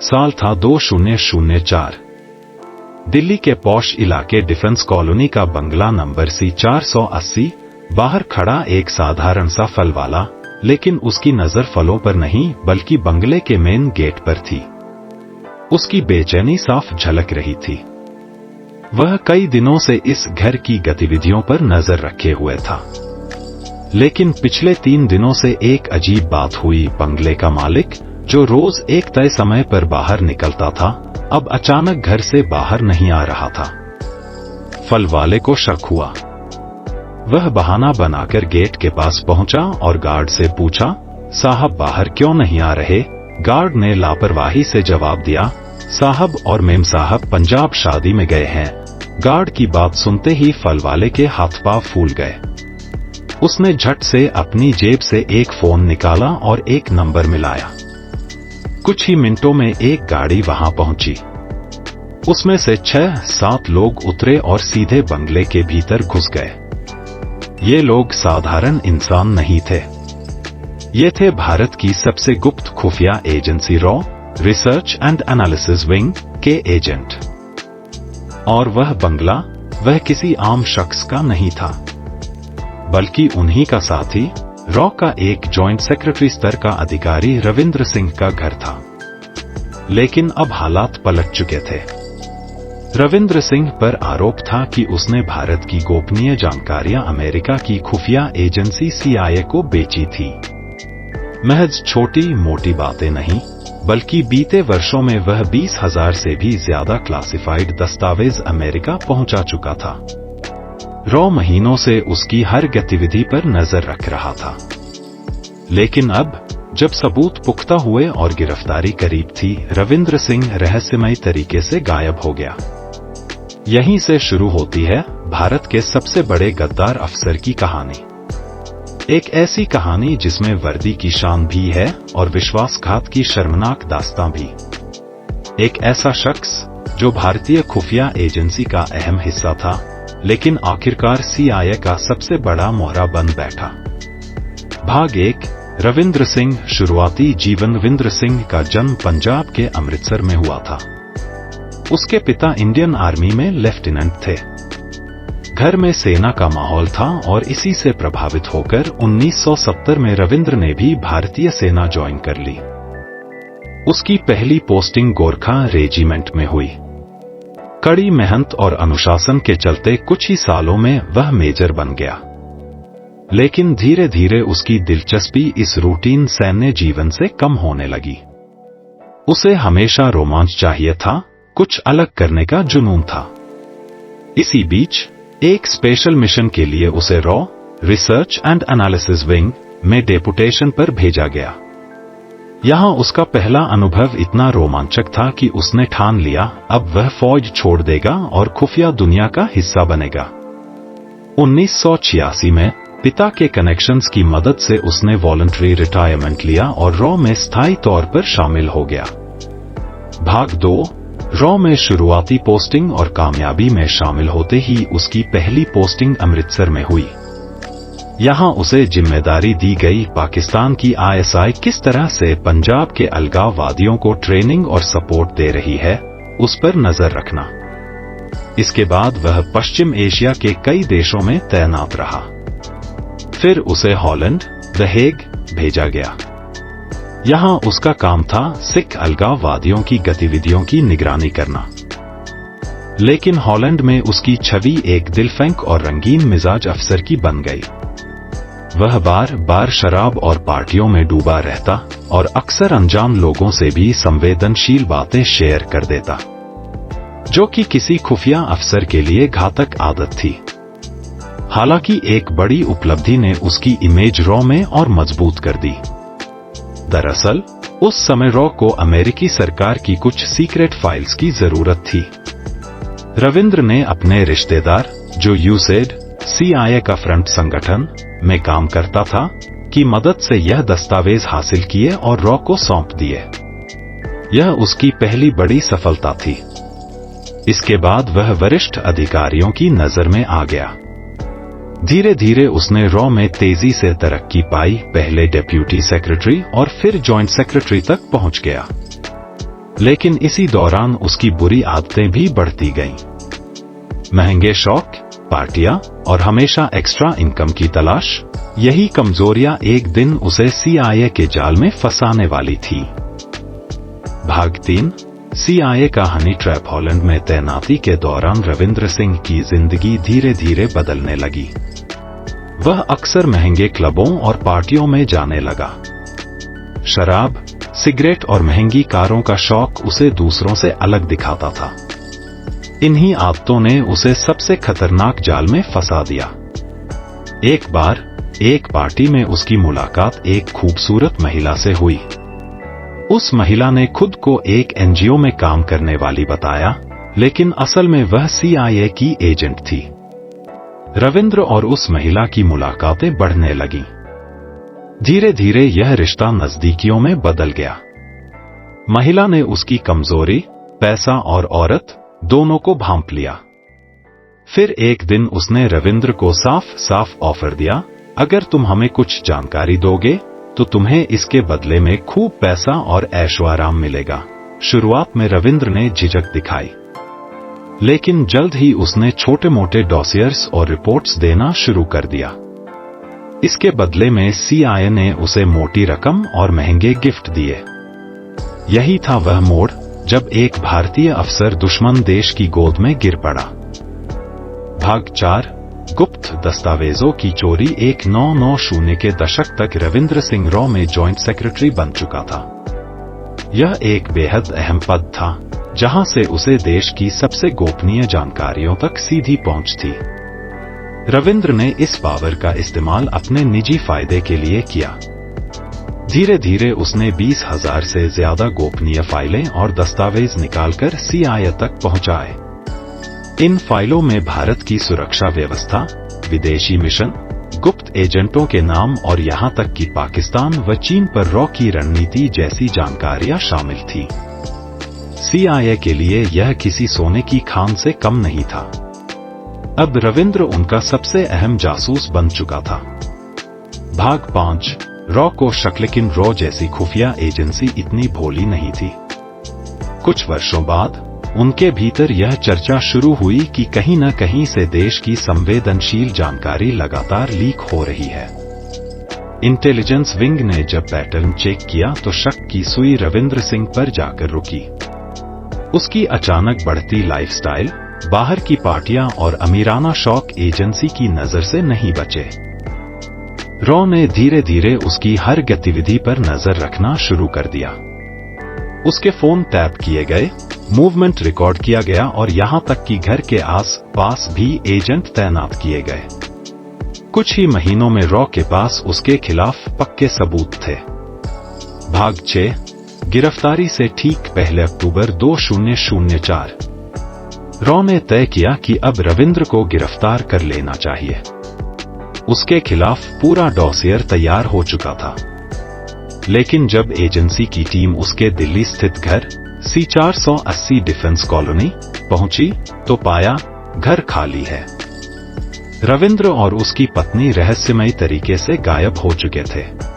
साल था 2004। दिल्ली के पॉश इलाके डिफेंस कॉलोनी का बंगला नंबर C480। बाहर खड़ा एक साधारण सा फल वाला, लेकिन उसकी नजर फलों पर नहीं बल्कि बंगले के मेन गेट पर थी। उसकी बेचैनी साफ झलक रही थी। वह कई दिनों से इस घर की गतिविधियों पर नजर रखे हुए था, लेकिन पिछले 3 दिनों से एक अजीब बात हुई। बंगले का मालिक, जो रोज एक तय समय पर बाहर निकलता था, अब अचानक घर से बाहर नहीं आ रहा था। फल वाले को शक हुआ। वह बहाना बनाकर गेट के पास पहुंचा और गार्ड से पूछा, साहब बाहर क्यों नहीं आ रहे? गार्ड ने लापरवाही से जवाब दिया, साहब और मेम साहब पंजाब शादी में गए हैं। गार्ड की बात सुनते ही फल वाले के हाथ पांव फूल गए। उसने झट से अपनी जेब से एक फोन निकाला और एक नंबर मिलाया। कुछ ही मिनटों में एक गाड़ी वहां पहुंची। उसमें से 6-7 लोग उतरे और सीधे बंगले के भीतर घुस गए। ये लोग साधारण इंसान नहीं थे। ये थे भारत की सबसे गुप्त खुफिया agency raw research and analysis wing के एजेंट। और वह बंगला, वह किसी आम शख्स का नहीं था, बल्कि उन्हीं का साथी, रॉ का एक जॉइंट सेक्रेटरी स्तर का अधिकारी रविंद्र सिंह का घर था। लेकिन अब हालात पलट चुके थे। रविंद्र सिंह पर आरोप था कि उसने भारत की गोपनीय जानकारियां अमेरिका की खुफिया एजेंसी CIA को बेची थी। महज छोटी मोटी बातें नहीं, बल्कि बीते वर्षों में वह 20,000 से भी ज्यादा क्लासिफाइड दस्तावेज अमेरिका पहुंचा चुका था। रॉ महीनों से उसकी हर गतिविधि पर नजर रख रहा था। लेकिन अब, जब सबूत पुख्ता हुए और गिरफ्तारी करीब थी, रविंद्र सिंह रहस्यमयी तरीके से गायब हो गया। यहीं से शुरू होती है भारत के सबसे बड़े गद्दार अफसर की कहानी। एक ऐसी कहानी जिसमें वर्दी की शान भी है और विश्वासघात की शर्मनाक दास्तां भी। एक ऐसा शख्स जो भारतीय खुफिया एजेंसी का अहम हिस्सा था, लेकिन आखिरकार CIA का सबसे बड़ा मोहरा बन बैठा। भाग 1, रविंद्र सिंह। शुरुआती जीवन। रविंद्र सिंह का जन्म पंजाब के अमृतसर में हुआ था। उसके पिता इंडियन आर्मी में लेफ्टिनेंट थे। घर में सेना का माहौल था और इसी से प्रभावित होकर 1970 में रविंद्र ने भी भारतीय सेना ज्वाइन कर ली। उसकी पहली पोस्टिंग गोरखा रेजिमेंट में हुई। कड़ी मेहनत और अनुशासन के चलते कुछ ही सालों में वह मेजर बन गया। लेकिन धीरे धीरे उसकी दिलचस्पी इस रूटीन सैन्य जीवन से कम होने लगी। उसे हमेशा रोमांच चाहिए था, कुछ अलग करने का जुनून था। इसी बीच एक स्पेशल मिशन के लिए उसे raw research and analysis wing में डेपुटेशन पर भेजा गया। यहां उसका पहला अनुभव इतना रोमांचक था कि उसने ठान लिया, अब वह फौज छोड़ देगा और खुफिया दुनिया का हिस्सा बनेगा। 1986 में पिता के कनेक्शंस की मदद से उसने वॉलंटरी रिटायरमेंट लिया और रॉ में स्थायी तौर पर शामिल हो गया। भाग 2, रॉ में शुरुआती पोस्टिंग और कामयाबी में शामिल होते ही उसकी पहली पोस्टिंग अमृतसर में हुई। यहां उसे जिम्मेदारी दी गई पाकिस्तान की ISI किस तरह से पंजाब के अलगाववादियों को ट्रेनिंग और सपोर्ट दे रही है, उस पर नजर रखना। इसके बाद वह पश्चिम एशिया के कई देशों में तैनात रहा। फिर उसे हॉलैंड, द हेग भेजा गया। यहां उसका काम था सिख अलगाववादियों की गतिविधियों की निगरानी करना। लेकिन हॉलैंड में उसकी छवि एक दिलफेंक और रंगीन मिजाज अफसर की बन गई। वह बार बार शराब और पार्टियों में डूबा रहता और अक्सर अनजान लोगों से भी संवेदनशील बातें शेयर कर देता, जो कि किसी खुफिया अफसर के लिए घातक आदत थी। हालांकि एक बड़ी उपलब्धि ने उसकी इमेज रॉ में और मजबूत कर दी। दरअसल उस समय रॉ को अमेरिकी सरकार की कुछ सीक्रेट फाइल्स की जरूरत थी। रविंद्र ने अपने रिश्तेदार, जो यूसेड CIA का फ्रंट संगठन में काम करता था, की मदद से यह दस्तावेज हासिल किए और रॉ को सौंप दिए। यह उसकी पहली बड़ी सफलता थी। इसके बाद वह वरिष्ठ अधिकारियों की नजर में आ गया। धीरे धीरे उसने रॉ में तेजी से तरक्की पाई, पहले डेप्यूटी सेक्रेटरी और फिर जॉइंट सेक्रेटरी तक पहुंच गया। लेकिन इसी दौरान उसकी बुरी आदतें भी बढ़ती गईं। महंगे शौक, पार्टियां और हमेशा एक्स्ट्रा इनकम की तलाश, यही कमजोरियां एक दिन उसे CIA के जाल में फंसाने वाली थी। भाग 3, CIA का हनी ट्रैप। हॉलैंड में तैनाती के दौरान रविंद्र सिंह की जिंदगी धीरे धीरे बदलने लगी। वह अक्सर महंगे क्लबों और पार्टियों में जाने लगा। शराब, सिगरेट और महंगी कारों का शौक उसे दूसरों से अलग दिखाता था। इन्हीं आदतों ने उसे सबसे खतरनाक जाल में फंसा दिया। एक बार एक पार्टी में उसकी मुलाकात एक खूबसूरत महिला से हुई। उस महिला ने खुद को एक NGO में काम करने वाली बताया, लेकिन असल में वह CIA की एजेंट थी। रविंद्र और उस महिला की मुलाकातें बढ़ने लगीं। धीरे धीरे यह रिश्ता नजदीकियों में बदल गया। महिला ने उसकी कमजोरी, पैसा और औरत दोनों को भांप लिया। फिर एक दिन उसने रविंद्र को साफ साफ ऑफर दिया, अगर तुम हमें कुछ जानकारी दोगे तो तुम्हें इसके बदले में खूब पैसा और ऐशोआराम मिलेगा। शुरुआत में रविंद्र ने झिझक दिखाई, लेकिन जल्द ही उसने छोटे मोटे डॉसियर्स और रिपोर्ट्स देना शुरू कर दिया। इसके बदले में CIA ने उसे मोटी रकम और महंगे गिफ्ट दिए। यही था वह मोड़ जब एक भारतीय अफसर दुश्मन देश की गोद में गिर पड़ा। भाग 4, गुप्त दस्तावेजों की चोरी। 1990 के दशक तक रविंद्र सिंह रॉ में जॉइंट सेक्रेटरी बन चुका था। यह एक बेहद अहम पद था, जहां से उसे देश की सबसे गोपनीय जानकारियों तक सीधी पहुंच थी। रविंद्र ने इस पावर का इस्तेमाल अपने निजी फायदे के लिए किया। धीरे धीरे उसने 20,000 से ज्यादा गोपनीय फाइलें और दस्तावेज निकालकर CIA तक पहुंचाए। इन फाइलों में भारत की सुरक्षा व्यवस्था, विदेशी मिशन, गुप्त एजेंटों के नाम और यहां तक कि पाकिस्तान व चीन पर रॉ की रणनीति जैसी जानकारियां शामिल थी। CIA के लिए यह किसी सोने की खान से कम नहीं था। अब रविंद्र उनका सबसे अहम जासूस बन चुका था। भाग 5, रॉ को शक। लेकिन रॉ जैसी खुफिया एजेंसी इतनी भोली नहीं थी। कुछ वर्षों बाद उनके भीतर यह चर्चा शुरू हुई कि कहीं न कहीं से देश की संवेदनशील जानकारी लगातार लीक हो रही है। इंटेलिजेंस विंग ने जब पैटर्न चेक किया तो शक की सुई रविंद्र सिंह पर जाकर रुकी। उसकी अचानक बढ़ती लाइफस्टाइल, बाहर की पार्टियां और अमीराना शौक एजेंसी की नजर से नहीं बचे। रॉ ने धीरे धीरे उसकी हर गतिविधि पर नजर रखना शुरू कर दिया। उसके फोन टैप किए गए, मूवमेंट रिकॉर्ड किया गया और यहां तक कि घर के आस पास भी एजेंट तैनात किए गए। कुछ ही महीनों में रॉ के पास उसके खिलाफ पक्के सबूत थे। भाग 6, गिरफ्तारी से ठीक पहले अक्टूबर 2004, रॉ ने तय किया कि अब रविंद्र को गिरफ्तार कर लेना चाहिए। उसके खिलाफ पूरा डॉसियर तैयार हो चुका था। लेकिन जब एजेंसी की टीम उसके दिल्ली स्थित घर C480 डिफेंस कॉलोनी पहुंची तो पाया घर खाली है। रविंद्र और उसकी पत्नी रहस्यमयी तरीके से गायब हो चुके थे।